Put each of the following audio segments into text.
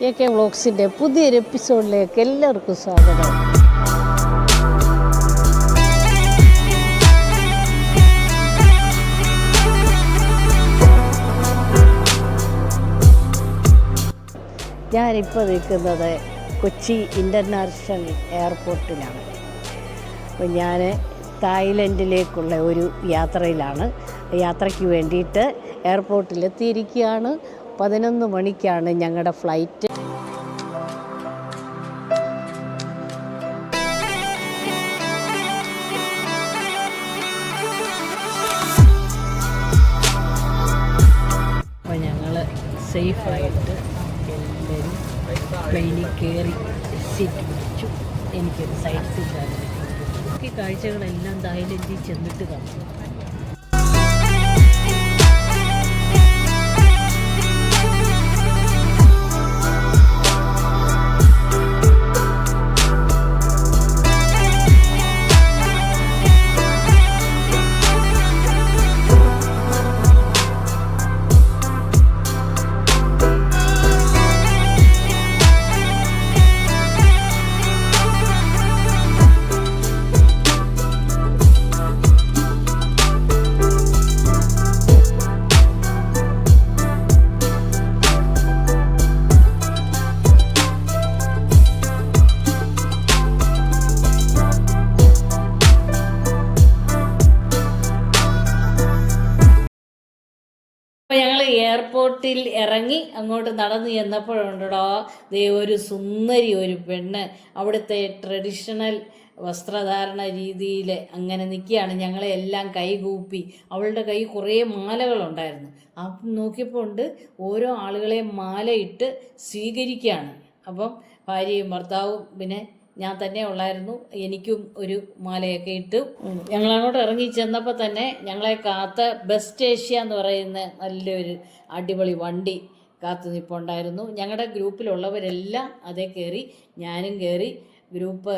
KK വ്ളോഗ്സിൻ്റെ പുതിയൊരു എപ്പിസോഡിലേക്ക് എല്ലാവർക്കും സ്വാഗതം. ഞാനിപ്പോൾ നിൽക്കുന്നത് കൊച്ചി ഇൻ്റർനാഷണൽ എയർപോർട്ടിലാണ്. അപ്പോൾ ഞാൻ തായ്ലൻഡിലേക്കുള്ള ഒരു യാത്രയിലാണ്. യാത്രയ്ക്ക് വേണ്ടിയിട്ട് എയർപോർട്ടിലെത്തിയിരിക്കുകയാണ്. 11 മണിക്കാണ് ഞങ്ങളുടെ ഫ്ലൈറ്റ്. അപ്പോൾ ഞങ്ങൾ സേഫായിട്ട് എല്ലാവരും പ്ലെയിനിൽ കയറി സീറ്റ് പിടിച്ചു. എനിക്കൊരു സൈഡ് സീറ്റാണ്. ഈ കാഴ്ചകളെല്ലാം തായ്ലൻഡിൽ ചെന്നിട്ട് കാണും. അപ്പോൾ ഞങ്ങൾ എയർപോർട്ടിൽ ഇറങ്ങി അങ്ങോട്ട് നടന്നു ചെന്നപ്പോഴുണ്ടോ ഒരു സുന്ദരി ഒരു പെണ്ണ് അവിടുത്തെ ട്രഡീഷണൽ വസ്ത്രധാരണ രീതിയിൽ അങ്ങനെ നിൽക്കുകയാണ്. ഞങ്ങളെ എല്ലാം കൈകൂപ്പി. അവളുടെ കൈ കുറേ മാലകളുണ്ടായിരുന്നു. അപ്പം നോക്കിയപ്പോൾ ഉണ്ട് ഓരോ ആളുകളെയും മാലയിട്ട് സ്വീകരിക്കുകയാണ്. അപ്പം ഭാര്യയും ഭർത്താവും പിന്നെ ഞാൻ തന്നെ ഉള്ളായിരുന്നു. എനിക്കും ഒരു മാലയൊക്കെ ഇട്ട് ഞങ്ങളങ്ങോട്ട് ഇറങ്ങി ചെന്നപ്പോൾ തന്നെ ഞങ്ങളെ കാത്ത് ബെസ്റ്റ് ഏഷ്യ എന്ന് പറയുന്ന നല്ലൊരു അടിപൊളി വണ്ടി കാത്തു നിൽപ്പുണ്ടായിരുന്നു. ഞങ്ങളുടെ ഗ്രൂപ്പിലുള്ളവരെല്ലാം അതേ കയറി, ഞാനും കയറി. ഗ്രൂപ്പ്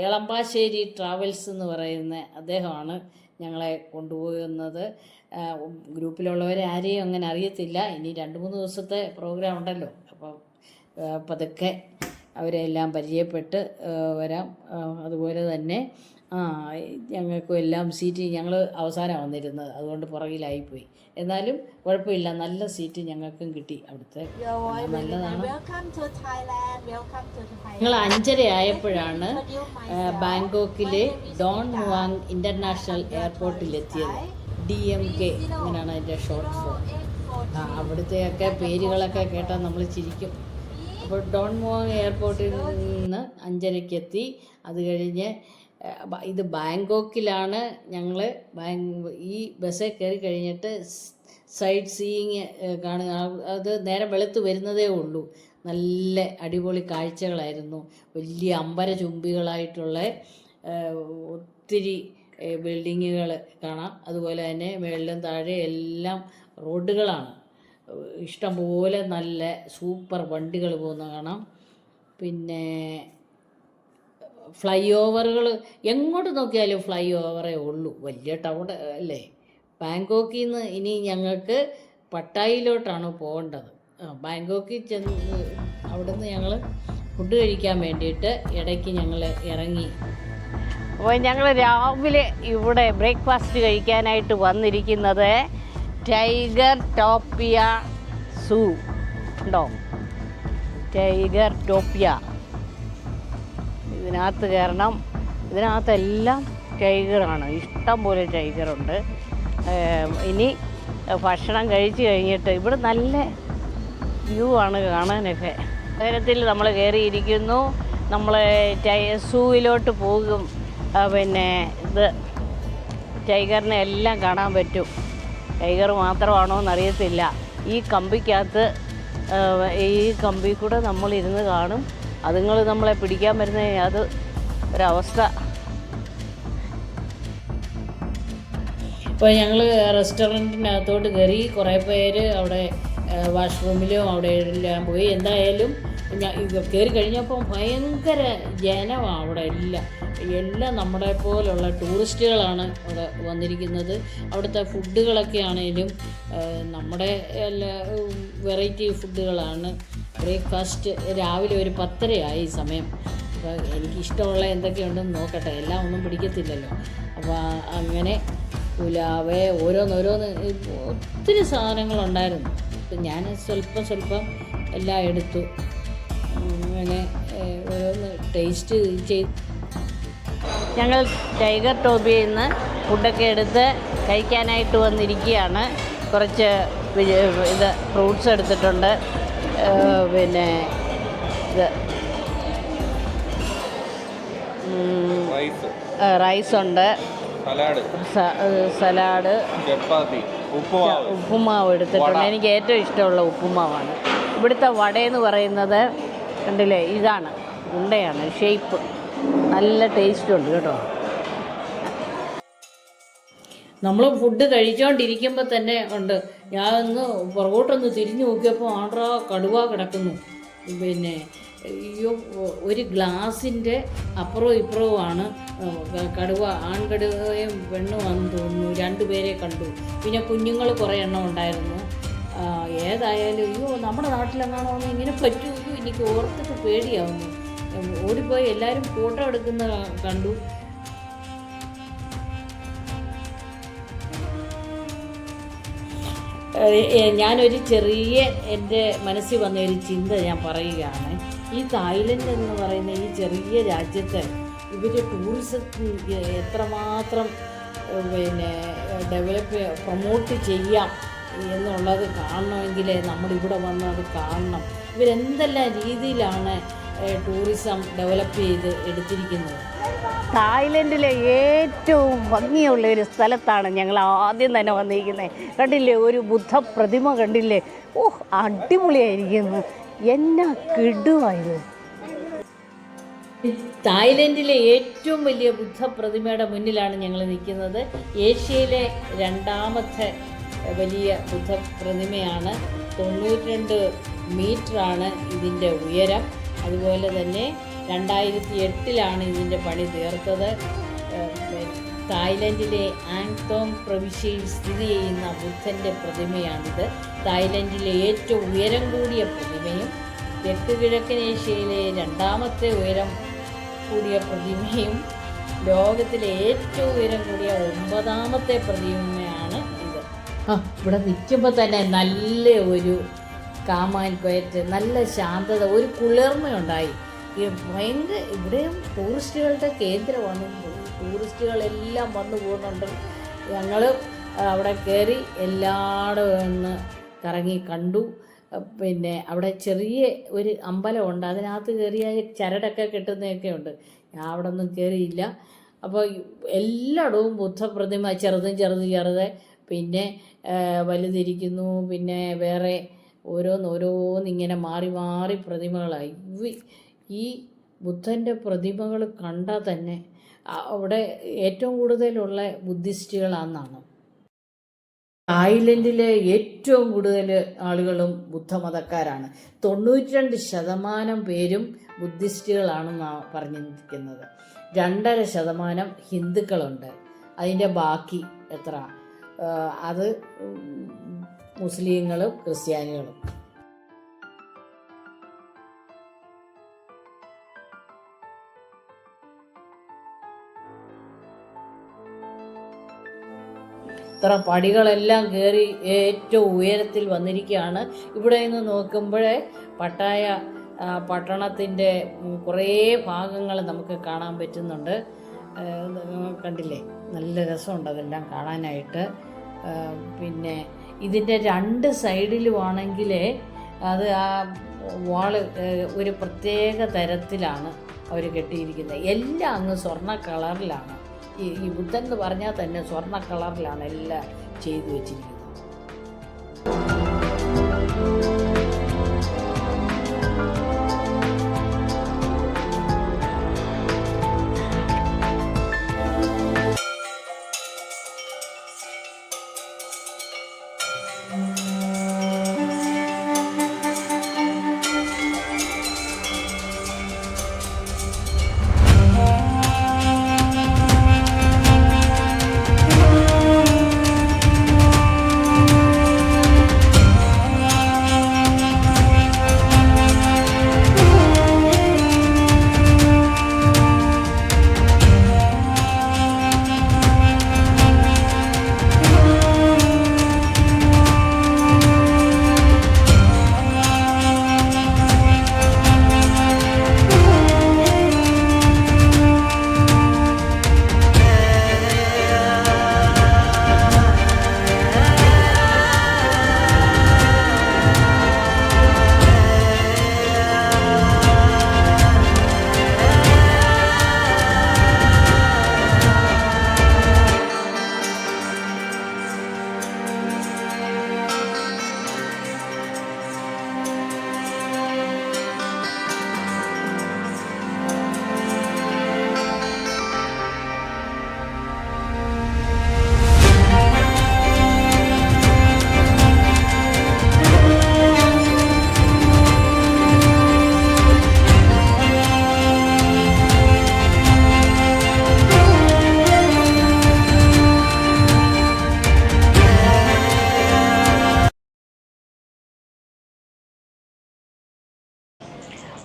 എളമ്പാശ്ശേരി ട്രാവൽസ് എന്ന് പറയുന്ന അദ്ദേഹമാണ് ഞങ്ങളെ കൊണ്ടുപോകുന്നത്. ഗ്രൂപ്പിലുള്ളവരെ ആരെയും അങ്ങനെ അറിയത്തില്ല. ഇനി 2-3 ദിവസത്തെ പ്രോഗ്രാം ഉണ്ടല്ലോ. അപ്പം പതുക്കെ അവരെല്ലാം പരിചയപ്പെട്ട് വരാം. അതുപോലെ തന്നെ ഞങ്ങൾക്കും എല്ലാം സീറ്റ് ഞങ്ങൾ അവസാനം വന്നിരുന്നത്, അതുകൊണ്ട് പുറകിലായിപ്പോയി. എന്നാലും കുഴപ്പമില്ല, നല്ല സീറ്റ് ഞങ്ങൾക്കും കിട്ടി. അവിടുത്തെ നല്ലതാണ്. ഞങ്ങൾ 5:30 ആയപ്പോഴാണ് ബാങ്കോക്കിലെ ഡോൺ മുവാങ് ഇൻ്റർനാഷണൽ എയർപോർട്ടിലെത്തിയത്. DMK അങ്ങനെയാണ് അതിൻ്റെ ഷോർട്ട് ഫോം. അവിടുത്തെയൊക്കെ പേരുകളൊക്കെ കേട്ടാൽ നമ്മൾ ചിരിക്കും. അപ്പോൾ ഡോൺ മുവാങ് എയർപോർട്ടിൽ നിന്ന് 5:30 എത്തി. അത് കഴിഞ്ഞ് ഇത് ബാങ്കോക്കിലാണ്. ഞങ്ങൾ ഈ ബസ്സിൽ കയറി കഴിഞ്ഞിട്ട് സൈറ്റ് സീയിങ് കാണുക. അത് നേരെ വെളുത്ത് വരുന്നതേ ഉള്ളൂ. നല്ല അടിപൊളി കാഴ്ചകളായിരുന്നു. വലിയ അമ്പരചുംബികളായിട്ടുള്ള ഒത്തിരി ബിൽഡിങ്ങുകൾ കാണാം. അതുപോലെ തന്നെ മുകളിലും താഴെ എല്ലാം റോഡുകളാണ്. ഇഷ്ടംപോലെ നല്ല സൂപ്പർ വണ്ടികൾ പോകുന്ന കാണാം. പിന്നെ ഫ്ലൈ ഓവറുകൾ എങ്ങോട്ട് നോക്കിയാലും ഫ്ലൈ ഓവറേ ഉള്ളൂ. വലിയ ടൗൺ അല്ലേ. ബാങ്കോക്കിൽ നിന്ന് ഇനി ഞങ്ങൾക്ക് പട്ടായിലോട്ടാണ് പോകേണ്ടത്. ബാങ്കോക്കിൽ ചെന്ന് അവിടുന്ന് ഞങ്ങൾ ഫുഡ് കഴിക്കാൻ വേണ്ടിയിട്ട് ഇടയ്ക്ക് ഞങ്ങൾ ഇറങ്ങി. അപ്പോൾ ഞങ്ങൾ രാവിലെ ഇവിടെ ബ്രേക്ക്ഫാസ്റ്റ് കഴിക്കാനായിട്ട് വന്നിരിക്കുന്നത് ടൈഗർ ടോപ്പിയ സൂ ഉണ്ടോ? ടൈഗർ ടോപ്പിയ. ഇതിനകത്ത് കയറണം. ഇതിനകത്തെല്ലാം ടൈഗറാണ്. ഇഷ്ടം പോലെ ടൈഗറുണ്ട്. ഇനി ഭക്ഷണം കഴിച്ച് കഴിഞ്ഞിട്ട് ഇവിടെ നല്ല വ്യൂ ആണ് കാണാനൊക്കെ. നഗരത്തിൽ നമ്മൾ കയറിയിരിക്കുന്നു. നമ്മൾ സൂവിലോട്ട് പോകും. പിന്നെ ഇത് ടൈഗറിനെ എല്ലാം കാണാൻ പറ്റും. ടൈഗർ മാത്രമാണോ എന്നറിയത്തില്ല. ഈ കമ്പിക്കകത്ത് ഈ കമ്പി കൂടെ നമ്മളിരുന്ന് കാണും. അതുങ്ങൾ നമ്മളെ പിടിക്കാൻ വരുന്ന അത് ഒരവസ്ഥ. ഇപ്പോൾ ഞങ്ങൾ റെസ്റ്റോറൻറ്റിനകത്തോട്ട് കയറി. കുറേ പേര് അവിടെ വാഷ്റൂമിലും അവിടെ എല്ലാം പോയി. എന്തായാലും കയറി കഴിഞ്ഞപ്പോൾ ഭയങ്കര ജനമാണ് അവിടെ. എല്ലാം നമ്മളെ പോലുള്ള ടൂറിസ്റ്റുകളാണ് അവിടെ വന്നിരിക്കുന്നത്. അവിടുത്തെ ഫുഡുകളൊക്കെ ആണെങ്കിലും നമ്മുടെ എല്ലാ വെറൈറ്റി ഫുഡുകളാണ്. ബ്രേക്ക്ഫാസ്റ്റ് രാവിലെ ഒരു 10:30 സമയം. അപ്പോൾ എനിക്കിഷ്ടമുള്ള എന്തൊക്കെയുണ്ടെന്ന് നോക്കട്ടെ, എല്ലാം ഒന്നും പിടിക്കത്തില്ലല്ലോ. അപ്പോൾ അങ്ങനെ പുലാവ് ഓരോന്നോരോന്ന് ഒത്തിരി സാധനങ്ങളുണ്ടായിരുന്നു. അപ്പം ഞാൻ സ്വല്പം എല്ലാം എടുത്തു. അങ്ങനെ ഓരോന്ന് ടേസ്റ്റ് ചെയ്ത് ഞങ്ങൾ ടൈഗർ ടോപ്പിയിൽ നിന്ന് ഫുഡൊക്കെ എടുത്ത് കഴിക്കാനായിട്ട് വന്നിരിക്കുകയാണ്. കുറച്ച് ഇത് ഫ്രൂട്ട്സ് എടുത്തിട്ടുണ്ട്, പിന്നെ ഇത് റൈസുണ്ട്, സലാഡ്, ഉപ്പുമാവ് എടുത്തിട്ടുണ്ട്. എനിക്ക് ഏറ്റവും ഇഷ്ടമുള്ള ഉപ്പുമാവാണ്. ഇവിടുത്തെ വടയെന്ന് പറയുന്നത് കണ്ടില്ലേ, ഇതാണ്, ഉണ്ടയാണ്, ഷേപ്പ് നല്ല ടേസ്റ്റ് ഉണ്ട് കേട്ടോ. നമ്മൾ ഫുഡ് കഴിച്ചുകൊണ്ടിരിക്കുമ്പോൾ തന്നെ ഉണ്ട്, ഞാനൊന്ന് പുറകോട്ടൊന്ന് തിരിഞ്ഞു നോക്കിയപ്പോൾ ആണ്ട്രാ കടുവ കിടക്കുന്നു. പിന്നെ അയ്യോ, ഒരു ഗ്ലാസിൻ്റെ അപ്പുറവും ഇപ്പുറവുമാണ് കടുവ. ആൺകടുവയും പെണ്ണുമാണെന്ന് തോന്നുന്നു. 2 പേരെ കണ്ടു. പിന്നെ കുഞ്ഞുങ്ങൾ കുറേ എണ്ണം ഉണ്ടായിരുന്നു. ഏതായാലും അയ്യോ, നമ്മുടെ നാട്ടിലെങ്ങാണോ ഇങ്ങനെ പറ്റുമോ, എനിക്ക് ഓർത്തിട്ട് പേടിയാവുന്നു. ഓടിപ്പോയി എല്ലാവരും ഫോട്ടോ എടുക്കുന്ന കണ്ടു. ഞാനൊരു ചെറിയ എൻ്റെ മനസ്സിൽ വന്ന ഒരു ചിന്ത ഞാൻ പറയുകയാണ്. ഈ തായ്ലൻഡ് എന്ന് പറയുന്ന ഈ ചെറിയ രാജ്യത്ത് ഇവർ ടൂറിസം എത്രമാത്രം പിന്നെ പ്രൊമോട്ട് ചെയ്യാം എന്നുള്ളത് കാണണമെങ്കിൽ നമ്മളിവിടെ വന്ന് അത് കാണണം. ഇവരെന്തെല്ലാം രീതിയിലാണ് ടൂറിസം ഡെവലപ്പ് ചെയ്ത് എടുത്തിരിക്കുന്നത്. തായ്ലൻഡിലെ ഏറ്റവും ഭംഗിയുള്ള ഒരു സ്ഥലത്താണ് ഞങ്ങൾ ആദ്യം തന്നെ വന്നിരിക്കുന്നത്. കണ്ടില്ലേ, ഒരു ബുദ്ധ പ്രതിമ കണ്ടില്ലേ? ഓഹ്, അടിപൊളിയായിരിക്കുന്നു. എന്നാ കിടുവായത്. തായ്ലൻഡിലെ ഏറ്റവും വലിയ ബുദ്ധ പ്രതിമയുടെ മുന്നിലാണ് ഞങ്ങൾ നിൽക്കുന്നത്. ഏഷ്യയിലെ 2ാമത്തെ വലിയ ബുദ്ധ പ്രതിമയാണ്. 92 മീറ്ററാണ് ഇതിൻ്റെ ഉയരം. അതുപോലെ തന്നെ 2008 ഇതിൻ്റെ പണി തീർത്തത്. തായ്ലൻഡിലെ ആങ്തോങ് പ്രവിശ്യയിൽ സ്ഥിതി ചെയ്യുന്ന ബുദ്ധൻ്റെ പ്രതിമയാണിത്. തായ്ലൻഡിലെ ഏറ്റവും ഉയരം കൂടിയ പ്രതിമയും തെക്ക് കിഴക്കൻ ഏഷ്യയിലെ 2ാമത്തെ ഉയരം കൂടിയ പ്രതിമയും ലോകത്തിലെ ഏറ്റവും ഉയരം കൂടിയ 9ാമത്തെ പ്രതിമയാണ് ഇത്. ഇവിടെ നിൽക്കുമ്പോൾ തന്നെ നല്ല ഒരു കാമാൻ ക്വയറ്റ്, നല്ല ശാന്തത, ഒരു കുളിർമയുണ്ടായി. ഭയങ്കര ഇവിടെയും ടൂറിസ്റ്റുകളുടെ കേന്ദ്രമാണ്. ടൂറിസ്റ്റുകളെല്ലാം വന്നു പോകുന്നുണ്ട്. ഞങ്ങൾ അവിടെ കയറി എല്ലായിടവും ഒന്ന് കറങ്ങി കണ്ടു. പിന്നെ അവിടെ ചെറിയ ഒരു അമ്പലമുണ്ട്, അതിനകത്ത് കയറിയാൽ ചരടൊക്കെ കെട്ടുന്നതൊക്കെ ഉണ്ട്. ഞാൻ അവിടെ ഒന്നും കയറിയില്ല. അപ്പോൾ എല്ലായിടവും ബുദ്ധപ്രതിമ, ചെറുത് പിന്നെ വലുതിരിക്കുന്നു, പിന്നെ വേറെ ഓരോന്നിങ്ങനെ മാറി പ്രതിമകളായി. ഈ ബുദ്ധൻ്റെ പ്രതിമകൾ കണ്ടാൽ തന്നെ അവിടെ ഏറ്റവും കൂടുതലുള്ള ബുദ്ധിസ്റ്റുകളാണെന്നാണ്. തായ്ലൻഡിലെ ഏറ്റവും കൂടുതൽ ആളുകളും ബുദ്ധമതക്കാരാണ്. 92% പേരും ബുദ്ധിസ്റ്റുകളാണെന്നാണ് പറഞ്ഞിരിക്കുന്നത്. 2.5% ഹിന്ദുക്കളുണ്ട്. അതിൻ്റെ ബാക്കി എത്ര, അത് മുസ്ലിങ്ങളും ക്രിസ്ത്യാനികളും. ഇത്ര പടികളെല്ലാം കയറി ഏറ്റവും ഉയരത്തിൽ വന്നിരിക്കുകയാണ്. ഇവിടെ നിന്ന് നോക്കുമ്പോഴേ പട്ടായ പട്ടണത്തിൻ്റെ കുറേ ഭാഗങ്ങൾ നമുക്ക് കാണാൻ പറ്റുന്നുണ്ട്. കണ്ടില്ലേ, നല്ല രസമുണ്ട് അതെല്ലാം കാണാനായിട്ട്. പിന്നെ ഇതിൻ്റെ 2 സൈഡിലുമാണെങ്കിൽ അത് ആ വാള് ഒരു പ്രത്യേക തരത്തിലാണ് അവർ കെട്ടിയിരിക്കുന്നത്. എല്ലാം അങ്ങ് സ്വർണ്ണ കളറിലാണ്. ഈ ബുദ്ധൻ എന്ന് പറഞ്ഞാൽ തന്നെ സ്വർണ്ണ കളറിലാണ് എല്ലാം ചെയ്തു വച്ചിരിക്കുന്നത്.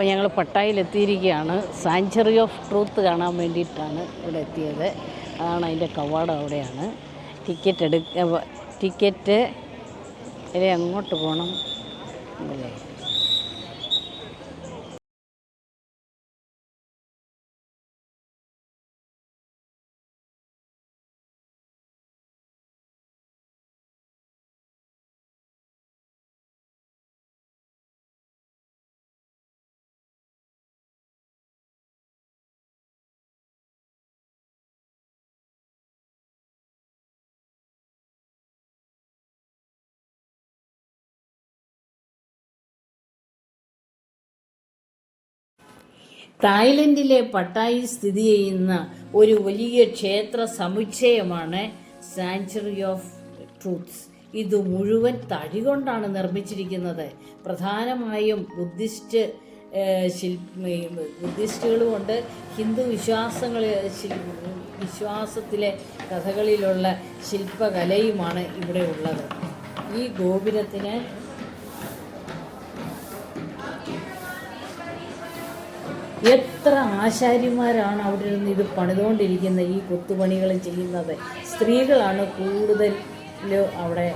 അപ്പോൾ ഞങ്ങൾ പട്ടായയിലെത്തിയിരിക്കുകയാണ്. സാങ്ച്വറി ഓഫ് ട്രൂത്ത് കാണാൻ വേണ്ടിയിട്ടാണ് ഇവിടെ എത്തിയത്. അതാണ് അതിൻ്റെ കവാടം അവിടെയാണ്. ടിക്കറ്റ് അങ്ങോട്ട് പോകണം അല്ലേ? തായ്ലൻഡിലെ പട്ടായിൽ സ്ഥിതി ചെയ്യുന്ന ഒരു വലിയ ക്ഷേത്ര സമുച്ചയമാണ് സാങ്ച്വറി ഓഫ് ട്രൂത്ത്സ്. ഇത് മുഴുവൻ തടി കൊണ്ടാണ് നിർമ്മിച്ചിരിക്കുന്നത്. പ്രധാനമായും ബുദ്ധിസ്റ്റുകളുമുണ്ട്. ഹിന്ദു വിശ്വാസത്തിലെ കഥകളിലുള്ള ശില്പകലയുമാണ് ഇവിടെ ഉള്ളത്. ഈ ഗോപുരത്തിന് എത്ര ആശാരിമാരാണ് അവിടെ നിന്ന് ഇത് പണിതുകൊണ്ടിരിക്കുന്നത്, ഈ കൊത്തുപണികൾ ചെയ്യുന്നത്. സ്ത്രീകളാണ് കൂടുതൽ അവിടെ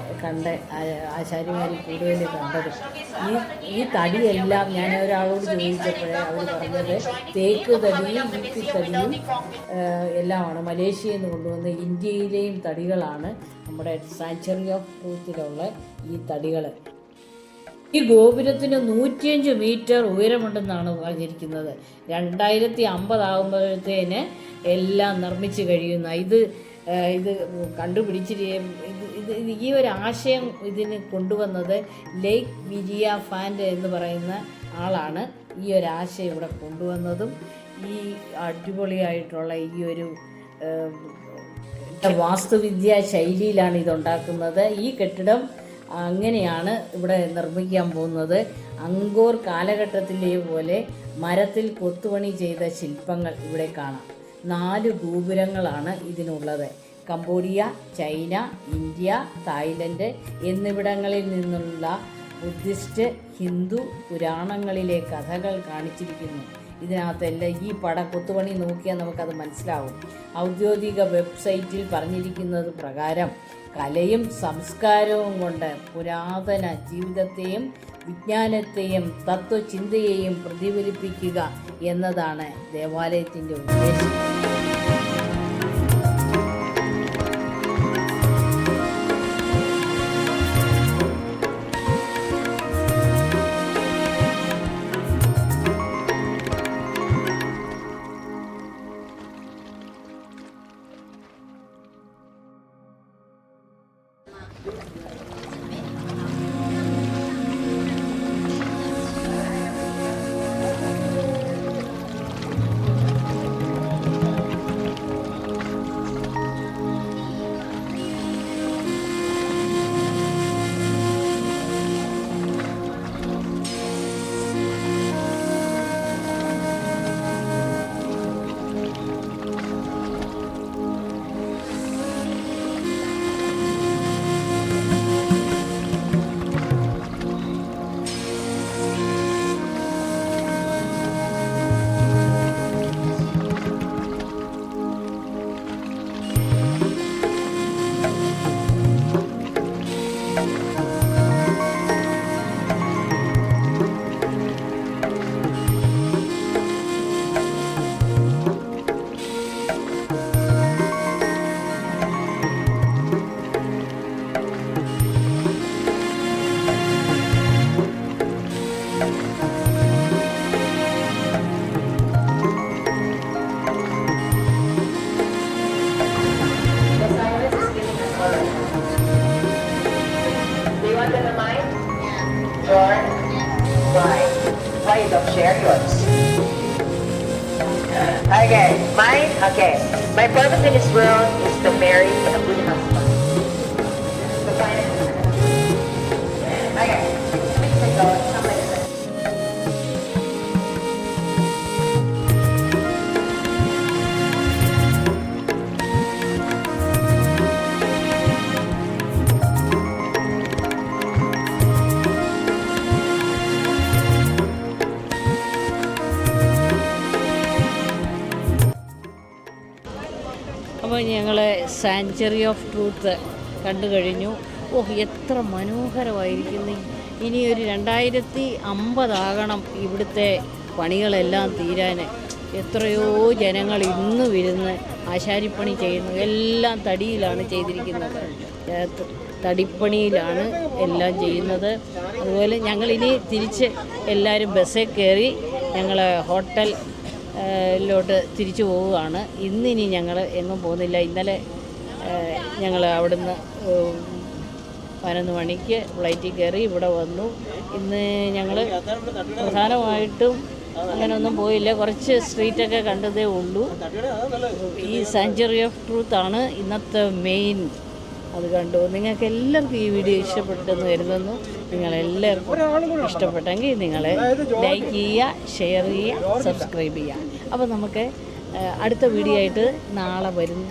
ആശാരിമാർ കൂടുതൽ കണ്ടത്. ഈ തടിയെല്ലാം ഞാൻ ഒരാളോട് ചോദിച്ചപ്പോഴേ അവർ പറഞ്ഞത് തേക്ക് തടിയും ഈട്ടിത്തടിയും എല്ലാമാണ് മലേഷ്യയിൽ നിന്ന് കൊണ്ടുവന്ന്. ഇന്ത്യയിലെയും തടികളാണ് നമ്മുടെ സാങ്ച്വറി ഓഫ് ട്രൂത്തിലുള്ള ഈ തടികൾ. ഈ ഗോപുരത്തിന് 105 മീറ്റർ ഉയരമുണ്ടെന്നാണ് പറഞ്ഞിരിക്കുന്നത്. 2050 ആകുമ്പോഴത്തേന് എല്ലാം നിർമ്മിച്ച് കഴിയുന്ന ഇത് ഈ ഒരു ആശയം ഇതിന് കൊണ്ടുവന്നത് ലേക്ക് വിരിയ ഫാൻഡ് എന്ന് പറയുന്ന ആളാണ് ഈ ഒരു ആശയം ഇവിടെ കൊണ്ടുവന്നതും. ഈ അടിപൊളിയായിട്ടുള്ള ഈ ഒരു വാസ്തുവിദ്യാ ശൈലിയിലാണ് ഇതുണ്ടാക്കുന്നത്. ഈ കെട്ടിടം അങ്ങനെയാണ് ഇവിടെ നിർമ്മിക്കാൻ പോകുന്നത്. അങ്കോർ കാലഘട്ടത്തിലെ പോലെ മരത്തിൽ കൊത്തുപണി ചെയ്ത ശില്പങ്ങൾ ഇവിടെ കാണാം. 4 ഗോപുരങ്ങളാണ് ഇതിനുള്ളത്. കംബോഡിയ, ചൈന, ഇന്ത്യ, തായ്ലൻഡ് എന്നിവിടങ്ങളിൽ നിന്നുള്ള ബുദ്ധിസ്റ്റ്, ഹിന്ദു പുരാണങ്ങളിലെ കഥകൾ കാണിച്ചിരിക്കുന്നു. ഇതിനകത്തെല്ലാം ഈ കൊത്തുപണി നോക്കിയാൽ നമുക്കത് മനസ്സിലാവും. ഔദ്യോഗിക വെബ്സൈറ്റിൽ പറഞ്ഞിരിക്കുന്നത് പ്രകാരം കലയും സംസ്കാരവും കൊണ്ട് പുരാതന ജീവിതത്തെയും വിജ്ഞാനത്തെയും തത്വചിന്തയെയും പ്രതിഫലിപ്പിക്കുക എന്നതാണ് ദേവാലയത്തിൻ്റെ ഉദ്ദേശം. Why you don't share yours? Okay, mine? Okay. My purpose in this world is to marry a good husband. To find a good husband. Okay. Come like this. Sanctuary of truth കണ്ടു കഴിഞ്ഞു. എത്ര മനോഹരമായിരിക്കുന്നു. ഇനിയൊരു 2050 ഇവിടുത്തെ പണികളെല്ലാം തീരാൻ. എത്രയോ ജനങ്ങൾ ഇന്നും ഇരുന്ന് ആശാരിപ്പണി ചെയ്യുന്നു. എല്ലാം തടിയിലാണ് ചെയ്തിരിക്കുന്നത്, തടിപ്പണിയിലാണ് എല്ലാം ചെയ്യുന്നത്. അതുപോലെ ഞങ്ങളിനി തിരിച്ച് എല്ലാവരും ബസ്സിൽ കയറി ഞങ്ങൾ ഹോട്ടലിലോട്ട് തിരിച്ചു പോവുകയാണ്. ഇന്നിനി ഞങ്ങൾ എങ്ങും പോകുന്നില്ല. ഇന്നലെ ഞങ്ങൾ അവിടുന്ന് 11 മണിക്ക് ഫ്ലൈറ്റിൽ കയറി ഇവിടെ വന്നു. ഇന്ന് ഞങ്ങൾ പ്രധാനമായിട്ടും അങ്ങനെയൊന്നും പോയില്ല. കുറച്ച് സ്ട്രീറ്റൊക്കെ കണ്ടതേ ഉള്ളൂ. ഈ സാങ്ച്വറി ഓഫ് ട്രൂത്താണ് ഇന്നത്തെ മെയിൻ. അത് കണ്ടു. നിങ്ങൾക്ക് എല്ലാവർക്കും ഈ വീഡിയോ ഇഷ്ടപ്പെട്ടെന്ന് കരുതുന്നു. നിങ്ങളെല്ലാവർക്കും ഇഷ്ടപ്പെട്ടെങ്കിൽ നിങ്ങൾ ലൈക്ക് ചെയ്യുക, ഷെയർ ചെയ്യുക, സബ്സ്ക്രൈബ് ചെയ്യുക. അപ്പോൾ നമുക്ക് അടുത്ത വീഡിയോ ആയിട്ട് നാളെ വരുന്നു.